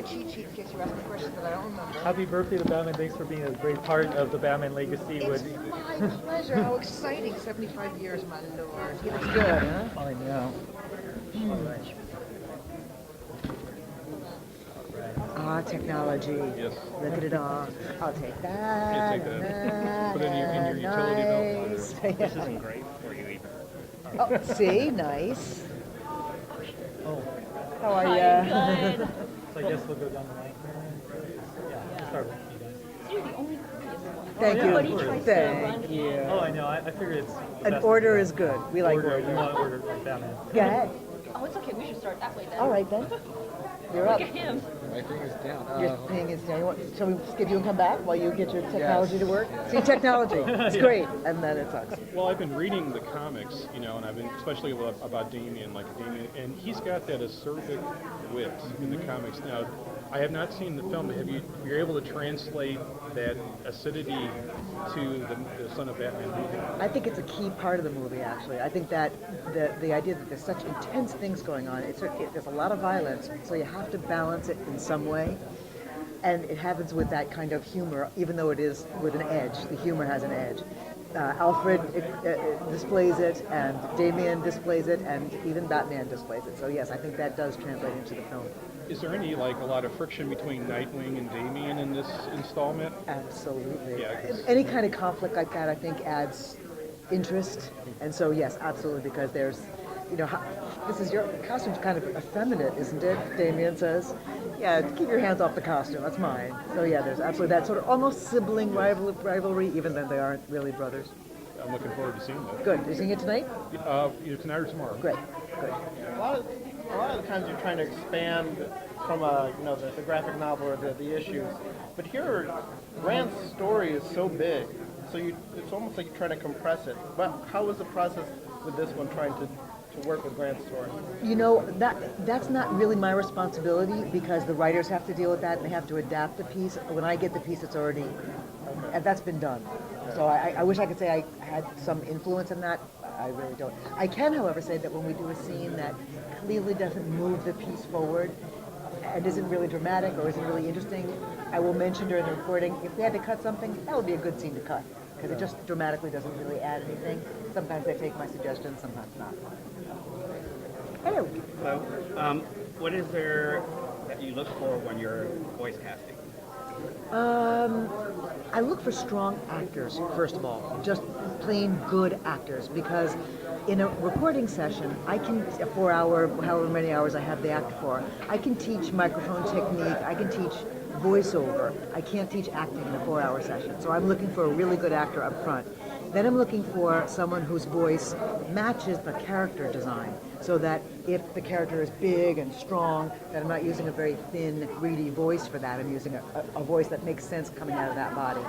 my cheat sheet in case you ask me questions that I don't remember. Happy birthday to Batman. Thanks for being a great part of the Batman legacy. It's my pleasure. How exciting. 75 years, my lord. He looks good, huh? I know. Ah, technology. Yes. Look at it all. I'll take that. You take that. Put in your utility belt. Nice. This isn't great for you either. Oh, see? Nice. Oh, How are Hi, you? good. so I guess we'll go down the line. Yeah, start with you guys. You're the only courteous one. Thank yeah, you. Everybody tries to run Thank you. Oh, I know. I figured it's the An best order to is good. We like order. We order. want order like Batman. Go ahead. Oh, it's okay. We should start that way then. All right, then. You're Look up. at him. My thing is down. Your thing is down. Shall we skip you and come back while you get your technology to work? See, technology. It's great. And then it sucks. Well, I've been reading the comics, and I've been especially about Damian, and he's got that acerbic wit in the comics. Now, I have not seen the film. You're able to translate that acidity to the Son of Batman movie? I think it's a key part of the movie, actually. I think that the idea that there's such intense things going on, there's a lot of violence, so you have to balance it in some way. And it happens with that kind of humor, even though it is with an edge. The humor has an edge. Alfred displays it, and Damian displays it, and even Batman displays it. So yes, I think that does translate into the film. Is there a lot of friction between Nightwing and Damian in this installment? Absolutely. Yeah, 'cause- Any kind of conflict like that, I think, adds interest. And so, yes, absolutely, because there's, your costume's kind of effeminate, isn't it? Damien says. Yeah, keep your hands off the costume. That's mine. So yeah, there's absolutely that sort of almost sibling rivalry, even though they aren't really brothers. I'm looking forward to seeing that. Good. Are you seeing it tonight? Either tonight or tomorrow. Great. Good. A lot of the times you're trying to expand from the graphic novel or the issues, but here Grant's story is so big, so it's almost like you're trying to compress it. But how was the process with this one trying to work with Grant's story? That's not really my responsibility because the writers have to deal with that and they have to adapt the piece. When I get the piece, it's already, and that's been done. So I wish I could say I had some influence in that. I really don't. I can, however, say that when we do a scene that clearly doesn't move the piece forward and isn't really dramatic or isn't really interesting, I will mention during the recording, if we had to cut something, that would be a good scene to cut because it just dramatically doesn't really add anything. Sometimes they take my suggestions, sometimes not. Hello. Hello. What is there that you look for when you're voice casting? I look for strong actors, first of all, just plain good actors, because in a recording session, I can, a 4 hour, however many hours I have the actor for, I can teach microphone technique, I can teach voiceover. I can't teach acting in a 4 hour session. So I'm looking for a really good actor up front. Then I'm looking for someone whose voice matches the character design, so that if the character is big and strong, that I'm not using a very thin, greedy voice for that. I'm using a voice that makes sense coming out of that body.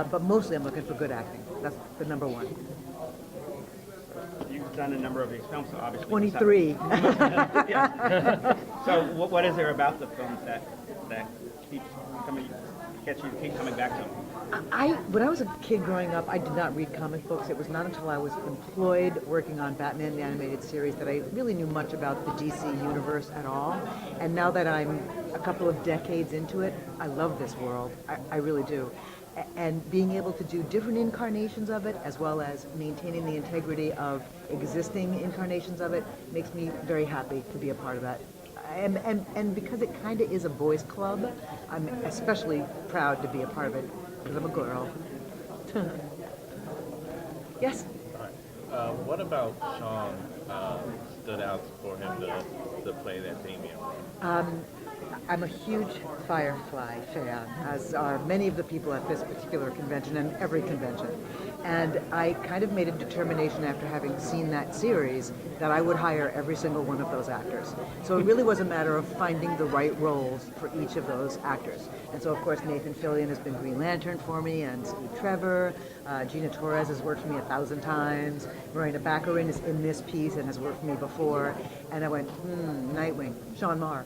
But mostly I'm looking for good acting. That's the number one. You've done a number of these films, so obviously. 23. Yeah. So what is there about the films that keeps gets you to keep coming back to them? When I was a kid growing up, I did not read comic books. It was not until I was employed working on Batman the Animated Series that I really knew much about the DC universe at all. And now that I'm a couple of decades into it, I love this world. I really do. And being able to do different incarnations of it, as well as maintaining the integrity of existing incarnations of it, makes me very happy to be a part of that. And because it kind of is a boys' club, I'm especially proud to be a part of it. Because I'm a girl. Yes? What about Sean stood out for him to play that Damian? I'm a huge Firefly fan, as are many of the people at this particular convention and every convention. And I kind of made a determination after having seen that series that I would hire every single one of those actors. So it really was a matter of finding the right roles for each of those actors. And so, of course, Nathan Fillion has been Green Lantern for me, and Steve Trevor. Gina Torres has worked for me 1,000 times. Marina Baccarin is in this piece and has worked for me before. And I went, Nightwing, Sean Maher.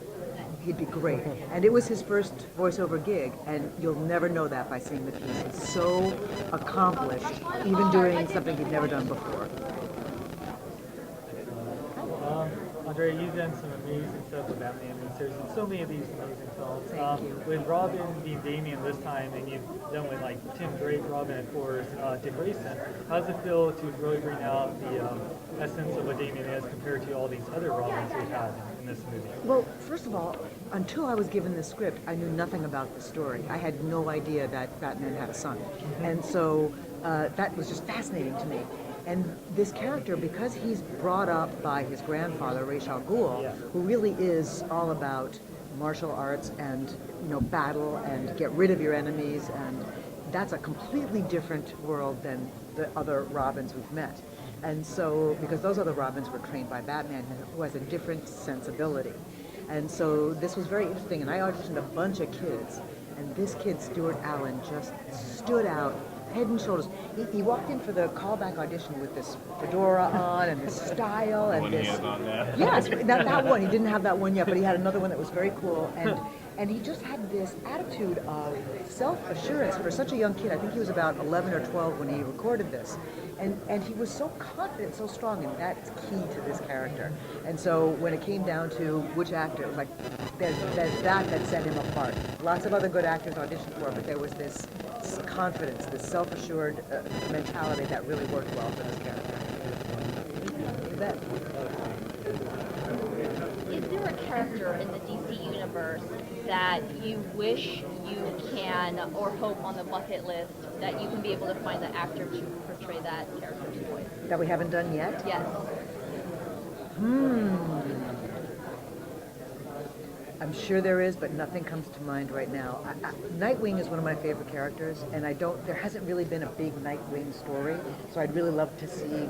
He'd be great. And it was his first voiceover gig, and you'll never know that by seeing the piece. He's so accomplished, even doing something he'd never done before. Andrea, you've done some amazing stuff with Batman and there's been so many of these amazing films. Thank you. With Robin being Damian this time, and you've done with like Tim Drake, Robin, of course, Dick Grayson. How does it feel to really bring out the essence of what Damian is compared to all these other Robins we've had in this movie? Well, first of all, until I was given the script, I knew nothing about the story. I had no idea that Batman had a son. And so that was just fascinating to me. And this character, because he's brought up by his grandfather, Ra's al Ghul, who really is all about martial arts and battle and get rid of your enemies, and that's a completely different world than the other Robins we've met. And so, because those other Robins were trained by Batman, who has a different sensibility. And so this was very interesting, and I auditioned a bunch of kids, and this kid, Stuart Allen, just stood out head and shoulders. He walked in for the callback audition with this fedora on and this style and this. On that. Yes, that one. He didn't have that one yet, but he had another one that was very cool. And he just had this attitude of self-assurance for such a young kid. I think he was about 11 or 12 when he recorded this. And he was so confident, so strong, and that's key to this character. And so when it came down to which actor, it was like, there's that set him apart. Lots of other good actors auditioned for it, but there was this confidence, this self-assured mentality that really worked well for this character. You bet. Is there a character in the DC universe that you wish you can or hope on the bucket list that you can be able to find the actor to portray that character's voice? That we haven't done yet? Yes. I'm sure there is, but nothing comes to mind right now. Nightwing is one of my favorite characters, and there hasn't really been a big Nightwing story, so I'd really love to see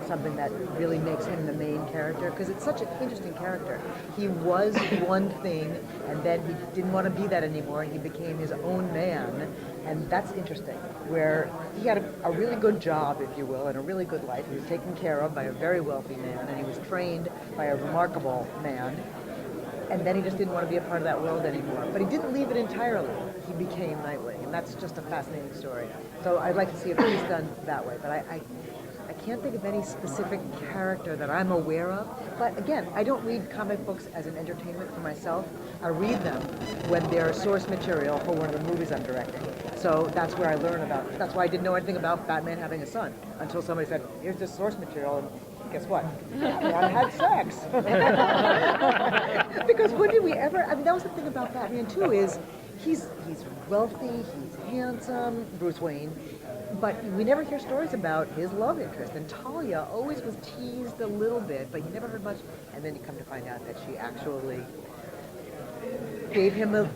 something that really makes him the main character, because it's such an interesting character. He was one thing, and then he didn't want to be that anymore, and he became his own man, and that's interesting, where he had a really good job, if you will, and a really good life. He was taken care of by a very wealthy man, and he was trained by a remarkable man. And then he just didn't want to be a part of that world anymore. But he didn't leave it entirely. He became Nightwing, and that's just a fascinating story. So I'd like to see if he's done that way. But I can't think of any specific character that I'm aware of. But again, I don't read comic books as an entertainment for myself. I read them when they're source material for one of the movies I'm directing. So that's where I learn about. That's why I didn't know anything about Batman having a son until somebody said, "Here's this source material." And guess what? Batman had sex. Because when did we ever? I mean, that was the thing about Batman too. Is he's wealthy, he's handsome, Bruce Wayne, but we never hear stories about his love interest. And Talia always was teased a little bit, but you never heard much. And then you come to find out that she actually gave him a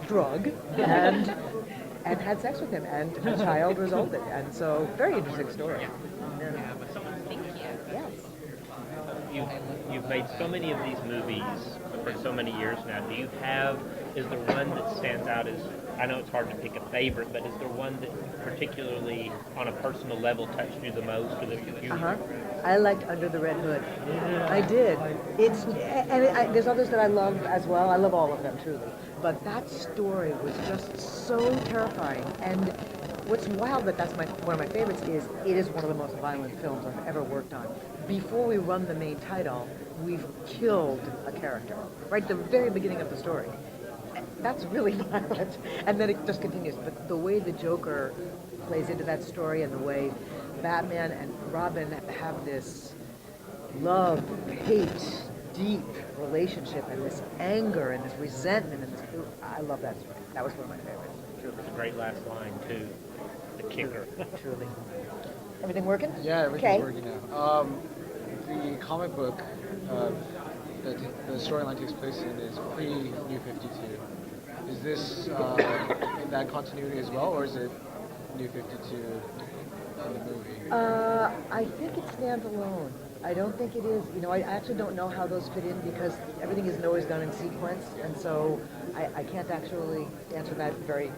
drug and had sex with him, and a child resulted. And so, very interesting story. Yeah, but someone thank you. Yes. You've made so many of these movies for so many years now. Is there one that stands out as, I know it's hard to pick a favorite, but is there one that particularly on a personal level touched you the most, or that you I liked Under the Red Hood. I did. There's others that I love as well. I love all of them, truly. But that story was just so terrifying. And what's wild that's one of my favorites is it is one of the most violent films I've ever worked on. Before we run the main title, we've killed a character, right at the very beginning of the story. That's really violent. And then it just continues. But the way the Joker plays into that story and the way Batman and Robin have this love, hate, deep relationship and this anger and this resentment and I love that story. That was one of my favorites. Truly. It's a great last line too, the kicker. Truly. Everything working? Yeah, everything's Okay. working now. The comic book that the storyline takes place in is pre-New 52. Is this in that continuity as well, or is it New 52 in the movie? I think it stands alone. I don't think it is. I actually don't know how those fit in because everything isn't always done in sequence, and so I can't actually answer that very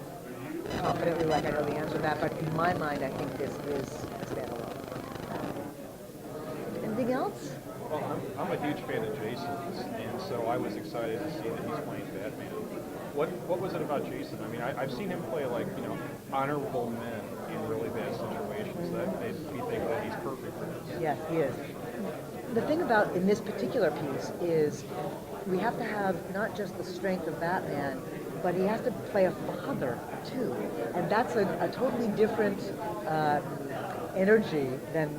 confidently like I know the answer to that, but in my mind, I think this is standalone. Anything else? Well, I'm a huge fan of Jason's, and so I was excited to see that he's playing Batman. What was it about Jason? I mean, I've seen him play honorable men in really bad situations that made me think that he's perfect for this. Yes, he is. the thing about in this particular piece is we have to have not just the strength of Batman, but he has to play a father too, and that's a totally different energy than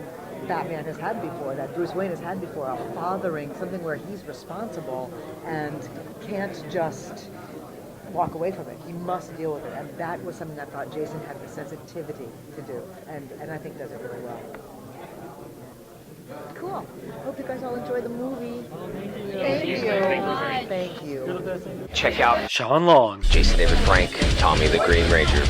Batman has had before, that Bruce Wayne has had before, a fathering, something where he's responsible and can't just walk away from it. He must deal with it, and that was something I thought Jason had the sensitivity to do, and I think does it really well. Cool. Hope you guys all enjoy the movie. Thank you. Thank you. Check out Sean Long, Jason David Frank, Tommy the Green Ranger.